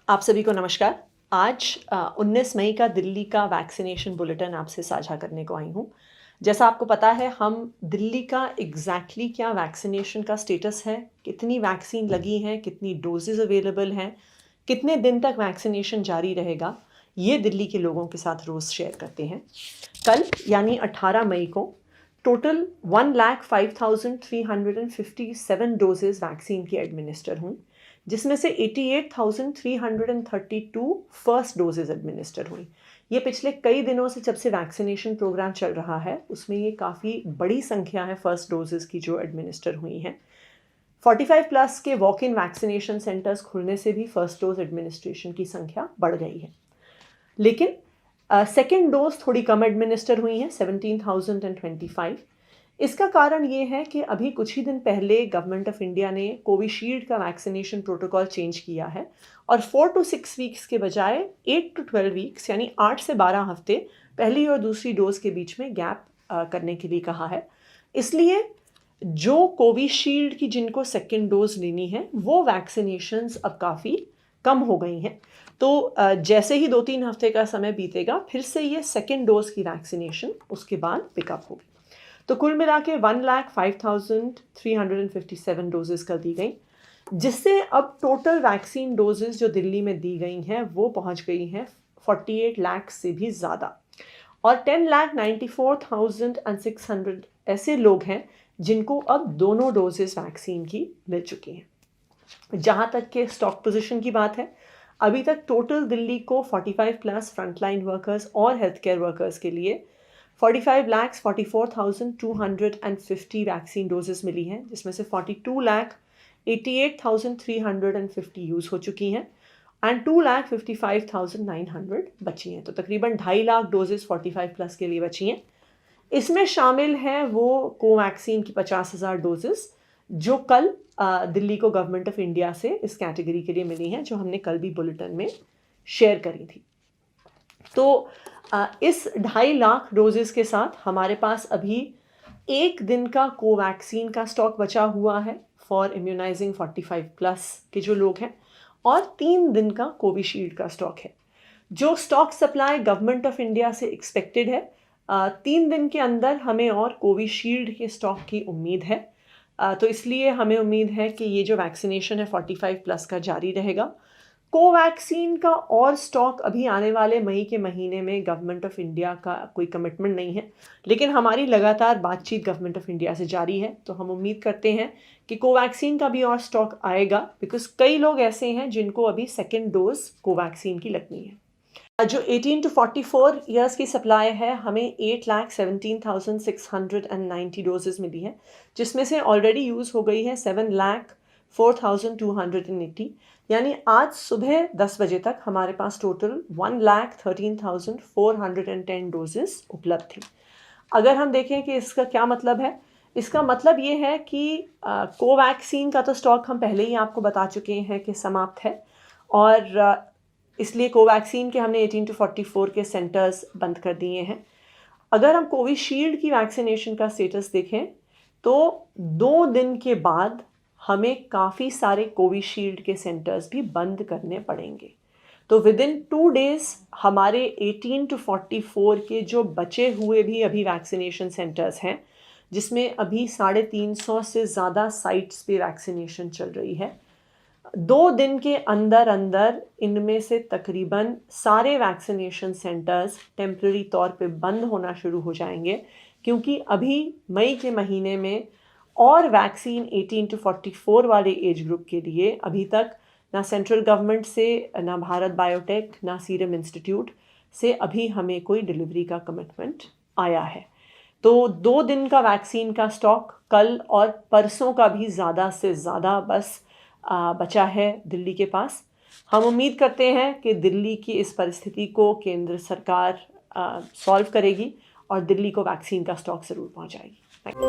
आप सभी को नमस्कार। आज 19 मई का दिल्ली का वैक्सीनेशन बुलेटिन आपसे साझा करने को आई हूँ। जैसा आपको पता है, हम दिल्ली का एग्जैक्टली क्या वैक्सीनेशन का स्टेटस है, कितनी वैक्सीन लगी हैं, कितनी डोजेज अवेलेबल हैं, कितने दिन तक वैक्सीनेशन जारी रहेगा, ये दिल्ली के लोगों के साथ रोज़ शेयर करते हैं। कल यानी 18 मई को टोटल 1,05,357 डोजेज वैक्सीन की एडमिनिस्टर हुई, जिसमें से 88,332 फर्स्ट डोजेज एडमिनिस्टर हुई। ये पिछले कई दिनों से जब से वैक्सीनेशन प्रोग्राम चल रहा है उसमें ये काफ़ी बड़ी संख्या है फर्स्ट डोजेज की जो एडमिनिस्टर हुई हैं। 45 प्लस के वॉक इन वैक्सीनेशन सेंटर्स खुलने से भी फर्स्ट डोज एडमिनिस्ट्रेशन की संख्या बढ़ गई है। लेकिन सेकेंड डोज थोड़ी कम एडमिनिस्टर हुई हैं, 17,025। इसका कारण ये है कि अभी कुछ ही दिन पहले गवर्नमेंट ऑफ इंडिया ने कोविशील्ड का वैक्सीनेशन प्रोटोकॉल चेंज किया है और 4 to 6 वीक्स के बजाय 8 to 12 वीक्स यानी 8 से 12 हफ्ते पहली और दूसरी डोज के बीच में गैप करने के लिए कहा है। इसलिए जो कोविशील्ड की जिनको सेकेंड डोज लेनी है वो वैक्सीनेशंस अब काफ़ी कम हो गई हैं। तो जैसे ही 2-3 हफ्ते का समय बीतेगा फिर से ये सेकेंड डोज की वैक्सीनेशन उसके बाद पिकअप होगी। तो कुल मिला के 1,05,357 डोजेस कर दी गई, जिससे अब टोटल वैक्सीन डोजेस जो दिल्ली में दी गई हैं वो पहुंच गई हैं 48 लाख से भी ज़्यादा। और 10,94,600 ऐसे लोग हैं जिनको अब दोनों डोजेस वैक्सीन की मिल चुकी हैं। जहाँ तक के स्टॉक पोजीशन की बात है, अभी तक टोटल दिल्ली को 45 प्लस फ्रंटलाइन वर्कर्स और हेल्थ केयर वर्कर्स के लिए 45,44,250 वैक्सीन डोजेस मिली हैं, जिसमें से 42,88,350 यूज़ हो चुकी हैं एंड 2,55,900 बची हैं। तो तकरीबन 2.5 लाख डोजेस 45 प्लस के लिए बची हैं। इसमें शामिल है वो कोवैक्सीन की 50,000 डोजेस जो कल दिल्ली को गवर्नमेंट ऑफ इंडिया से इस कैटेगरी के लिए मिली हैं, जो हमने कल भी बुलेटिन में शेयर करी थी। तो इस 2.5 लाख डोजेस के साथ हमारे पास अभी एक दिन का कोवैक्सीन का स्टॉक बचा हुआ है फॉर इम्यूनाइजिंग 45 प्लस के जो लोग हैं, और 3 दिन का कोविशील्ड का स्टॉक है। जो stock supply government of India से एक्सपेक्टेड है, 3 दिन के अंदर हमें और कोविशील्ड के स्टॉक की उम्मीद है। तो इसलिए हमें उम्मीद है कि ये जो वैक्सीनेशन है 45 प्लस का जारी रहेगा। कोवैक्सीन का और स्टॉक अभी आने वाले मई के महीने में गवर्नमेंट ऑफ इंडिया का कोई कमिटमेंट नहीं है, लेकिन हमारी लगातार बातचीत गवर्नमेंट ऑफ इंडिया से जारी है। तो हम उम्मीद करते हैं कि कोवैक्सीन का भी और स्टॉक आएगा, बिकॉज कई लोग ऐसे हैं जिनको अभी सेकेंड डोज कोवैक्सीन की लगनी है। जो 18 to 44 ईयर्स की सप्लाई है, हमें 8,17,690 डोजेस मिली है, जिसमें से ऑलरेडी यूज़ हो गई है 7,04,280। यानी आज सुबह 10 बजे तक हमारे पास टोटल 1,13,410 डोजेस उपलब्ध थी। अगर हम देखें कि इसका क्या मतलब है, इसका मतलब ये है कि कोवैक्सीन का तो स्टॉक हम पहले ही आपको बता चुके हैं कि समाप्त है, और इसलिए कोवैक्सीन के हमने 18 to 44 के सेंटर्स बंद कर दिए हैं। अगर हम कोविशील्ड की वैक्सीनेशन का स्टेटस देखें तो 2 दिन के बाद हमें काफ़ी सारे कोविशील्ड के सेंटर्स भी बंद करने पड़ेंगे। तो विद इन 2 डेज़ हमारे 18 to 44 के जो बचे हुए भी अभी वैक्सीनेशन सेंटर्स हैं, जिसमें अभी 350 से ज़्यादा साइट्स पे वैक्सीनेशन चल रही है, 2 दिन के अंदर अंदर इनमें से तकरीबन सारे वैक्सीनेशन सेंटर्स टेम्पररी तौर पे बंद होना शुरू हो जाएंगे, क्योंकि अभी मई के महीने में और वैक्सीन 18 to 44 वाले एज ग्रुप के लिए अभी तक ना सेंट्रल गवर्नमेंट से, ना भारत बायोटेक, ना सीरम इंस्टीट्यूट से अभी हमें कोई डिलीवरी का कमिटमेंट आया है। तो 2 दिन का वैक्सीन का स्टॉक कल और परसों का भी ज़्यादा से ज़्यादा बस बचा है दिल्ली के पास। हम उम्मीद करते हैं कि दिल्ली की इस परिस्थिति को केंद्र सरकार सॉल्व करेगी और दिल्ली को वैक्सीन का स्टॉक ज़रूर पहुंचाएगी। Thank you.